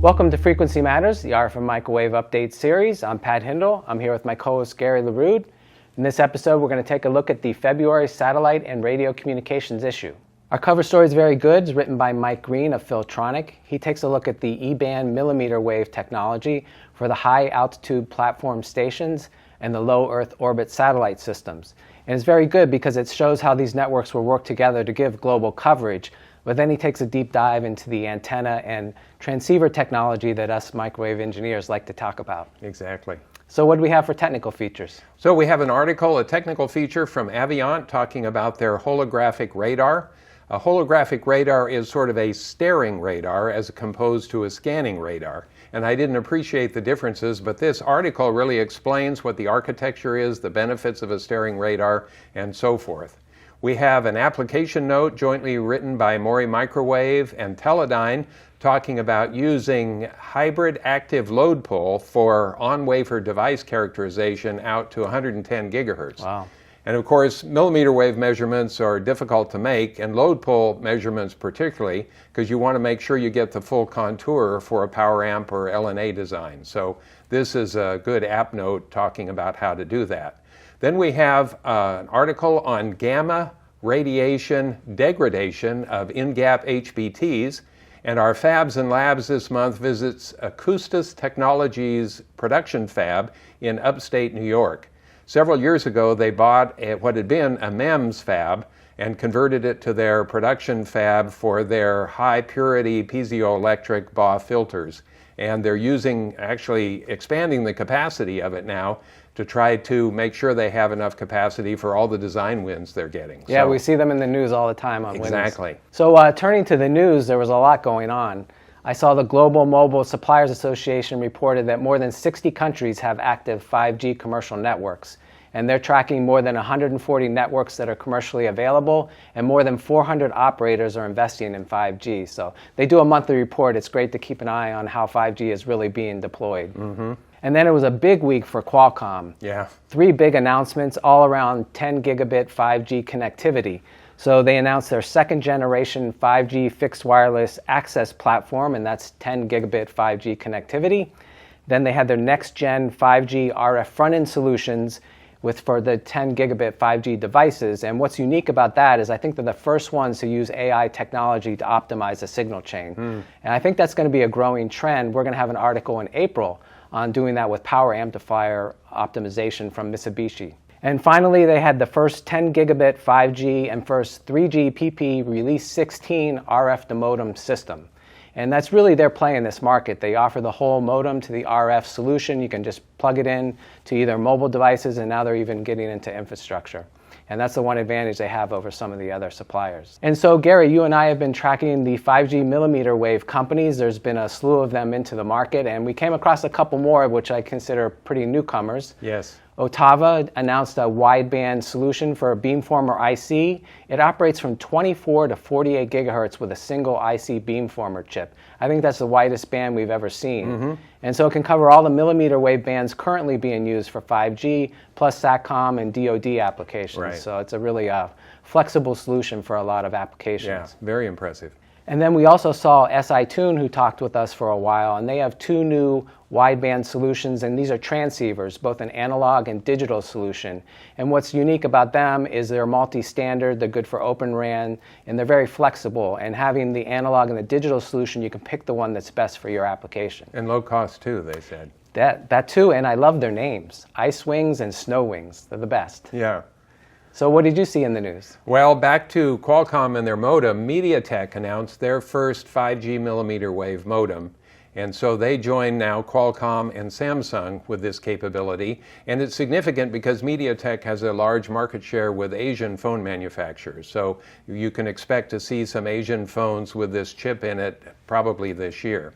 Welcome to Frequency Matters, the RF and Microwave Update series. I'm Pat Hindle. I'm here with my co-host Gary LaRude. In this episode, we're going to take a look at the February satellite and radio communications issue. Our cover story is very good. It's written by Mike Green of Filtronic. He takes a look at the E-band millimeter wave technology for the high-altitude platform stations and the low Earth orbit satellite systems. And it's very good because it shows how these networks will work together to give global coverage. But then he takes a deep dive into the antenna and transceiver technology that us microwave engineers like to talk about. Exactly. So what do we have for technical features? So we have an article, a technical feature from Aviant talking about their holographic radar. A holographic radar is sort of a staring radar as opposed to a scanning radar. And I didn't appreciate the differences, but this article really explains what the architecture is, the benefits of a staring radar, and so forth. We have an application note jointly written by Mori Microwave and Teledyne talking about using hybrid active load pull for on-wafer device characterization out to 110 gigahertz. Wow. And of course, millimeter wave measurements are difficult to make, and load pull measurements particularly, because you want to make sure you get the full contour for a power amp or LNA design. So this is a good app note talking about how to do that. Then we have an article on gamma radiation degradation of in-gap HBTs, and our Fabs and Labs this month visits Acoustis Technologies production fab in upstate New York. Several years ago, they bought what had been a MEMS fab and converted it to their production fab for their high-purity piezoelectric BAW filters. And they're actually expanding the capacity of it now to try to make sure they have enough capacity for all the design wins they're getting. Yeah, we see them in the news all the time on wins. Exactly. So turning to the news, there was a lot going on. I saw the Global Mobile Suppliers Association reported that more than 60 countries have active 5G commercial networks. And they're tracking more than 140 networks that are commercially available, and more than 400 operators are investing in 5G. So they do a monthly report. It's great to keep an eye on how 5G is really being deployed. Mm-hmm. And then it was a big week for Qualcomm. Yeah. 3 big announcements all around 10 gigabit 5G connectivity. So they announced their second generation 5G fixed wireless access platform, and that's 10 gigabit 5G connectivity. Then they had their next gen 5G RF front-end solutions for the 10 gigabit 5G devices. And what's unique about that is I think they're the first ones to use AI technology to optimize the signal chain. And I think that's going to be a growing trend. We're going to have an article in April on doing that with power amplifier optimization from Mitsubishi. And finally, they had the first 10 gigabit 5G and first 3GPP Release 16 RF to modem system. And that's really their play in this market. They offer the whole modem to the RF solution. You can just plug it in to either mobile devices, and now they're even getting into infrastructure. And that's the one advantage they have over some of the other suppliers. And so, Gary, you and I have been tracking the 5G millimeter wave companies. There's been a slew of them into the market, and we came across a couple more, which I consider pretty newcomers. Yes. Ottava announced a wideband solution for a beamformer IC. It operates from 24 to 48 gigahertz with a single IC beamformer chip. I think that's the widest band we've ever seen. Mm-hmm. And so it can cover all the millimeter wave bands currently being used for 5G, plus SATCOM and DoD applications. Right. So it's a really flexible solution for a lot of applications. Yeah, very impressive. And then we also saw SI-Tune, who talked with us for a while, and they have 2 new wideband solutions, and these are transceivers, both an analog and digital solution. And what's unique about them is they're multi-standard, they're good for Open RAN, and they're very flexible. And having the analog and the digital solution, you can pick the one that's best for your application. And low cost too, they said. That too, and I love their names. Ice Wings and Snow Wings, they're the best. Yeah. So what did you see in the news? Well, back to Qualcomm and their modem, MediaTek announced their first 5G millimeter wave modem. And so they join now Qualcomm and Samsung with this capability. And it's significant because MediaTek has a large market share with Asian phone manufacturers. So you can expect to see some Asian phones with this chip in it probably this year.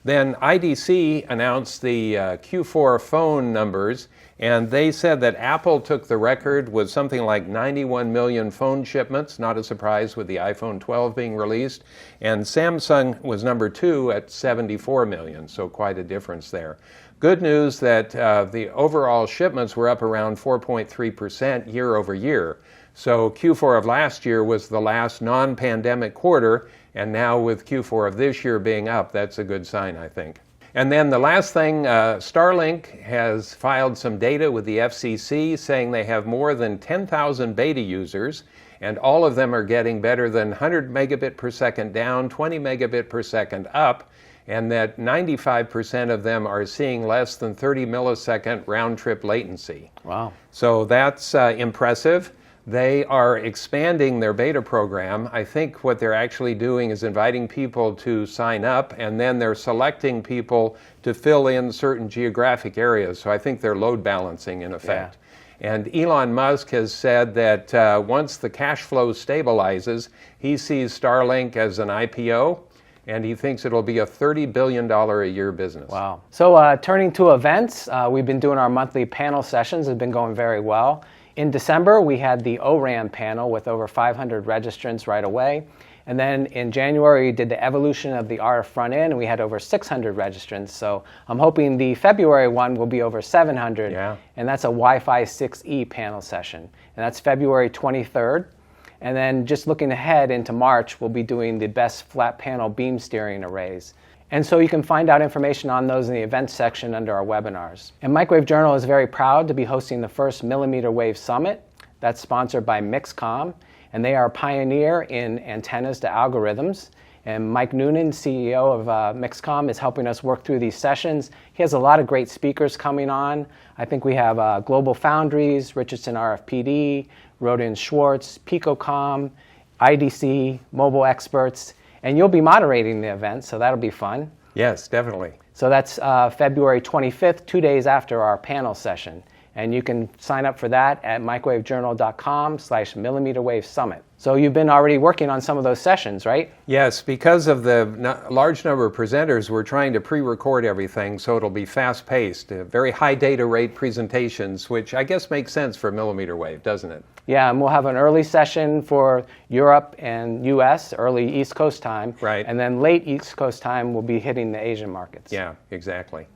Then IDC announced the Q4 phone numbers, and they said that Apple took the record with something like 91 million phone shipments, not a surprise with the iPhone 12 being released, and Samsung was number 2 at 74 million, so quite a difference there. Good news that the overall shipments were up around 4.3% year over year. So Q4 of last year was the last non-pandemic quarter, And now with Q4 of this year being up, that's a good sign, I think. And then the last thing, Starlink has filed some data with the FCC saying they have more than 10,000 beta users, and all of them are getting better than 100 megabit per second down, 20 megabit per second up, and that 95% of them are seeing less than 30 millisecond round-trip latency. Wow. So that's impressive. They are expanding their beta program. I think what they're actually doing is inviting people to sign up, and then they're selecting people to fill in certain geographic areas. So I think they're load balancing in effect. Yeah. And Elon Musk has said that once the cash flow stabilizes, he sees Starlink as an IPO, and he thinks it'll be a $30 billion a year business. Wow. So turning to events, we've been doing our monthly panel sessions. It's been going very well. In December, we had the ORAN panel with over 500 registrants right away. And then in January, we did the evolution of the RF front end, and we had over 600 registrants. So I'm hoping the February one will be over 700. Yeah. And that's a Wi-Fi 6E panel session. And that's February 23rd. And then just looking ahead into March, we'll be doing the best flat panel beam steering arrays. And so you can find out information on those in the events section under our webinars. And Microwave Journal is very proud to be hosting the first Millimeter Wave Summit. That's sponsored by Mixcom, and they are a pioneer in antennas to algorithms. And Mike Noonan, CEO of Mixcom, is helping us work through these sessions. He has a lot of great speakers coming on. I think we have Global Foundries, Richardson RFPD, Roden Schwartz, Picocom, IDC, mobile experts. And you'll be moderating the event, so that'll be fun. Yes, definitely. So that's February 25th, 2 days after our panel session. And you can sign up for that at microwavejournal.com/millimeterwave summit. So you've been already working on some of those sessions, right? Yes, because of the large number of presenters, we're trying to pre-record everything so it'll be fast-paced, very high data rate presentations, which I guess makes sense for millimeter wave, doesn't it? Yeah, and we'll have an early session for Europe and US, early East Coast time. Right. And then late East Coast time, we'll be hitting the Asian markets. Yeah, exactly.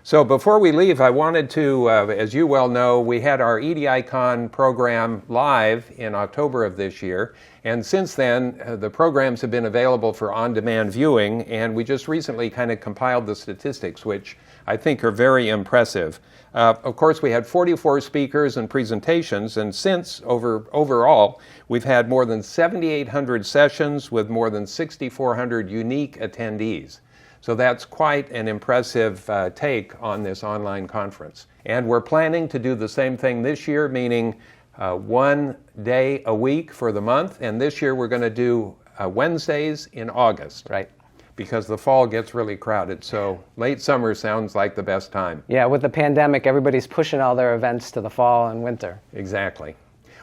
So before we leave, I wanted to, as you well know, we had our EDICon program live in October of this year. And since then, the programs have been available for on-demand viewing. And we just recently kind of compiled the statistics, which I think are very impressive. Of course, we had 44 speakers and presentations. And since overall, we've had more than 7,800 sessions with more than 6,400 unique attendees. So that's quite an impressive take on this online conference. And we're planning to do the same thing this year, meaning 1 day a week for the month. And this year we're going to do Wednesdays in August. Right. Because the fall gets really crowded. So late summer sounds like the best time. Yeah, with the pandemic, everybody's pushing all their events to the fall and winter. Exactly.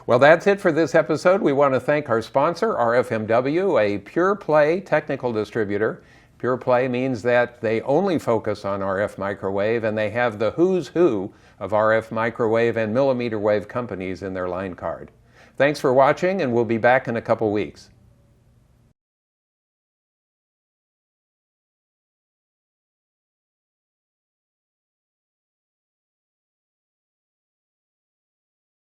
Well, that's it for this episode. We want to thank our sponsor, RFMW, a pure play technical distributor. Pure play means that they only focus on RF microwave, and they have the who's who of RF microwave and millimeter wave companies in their line card. Thanks for watching, and we'll be back in a couple weeks.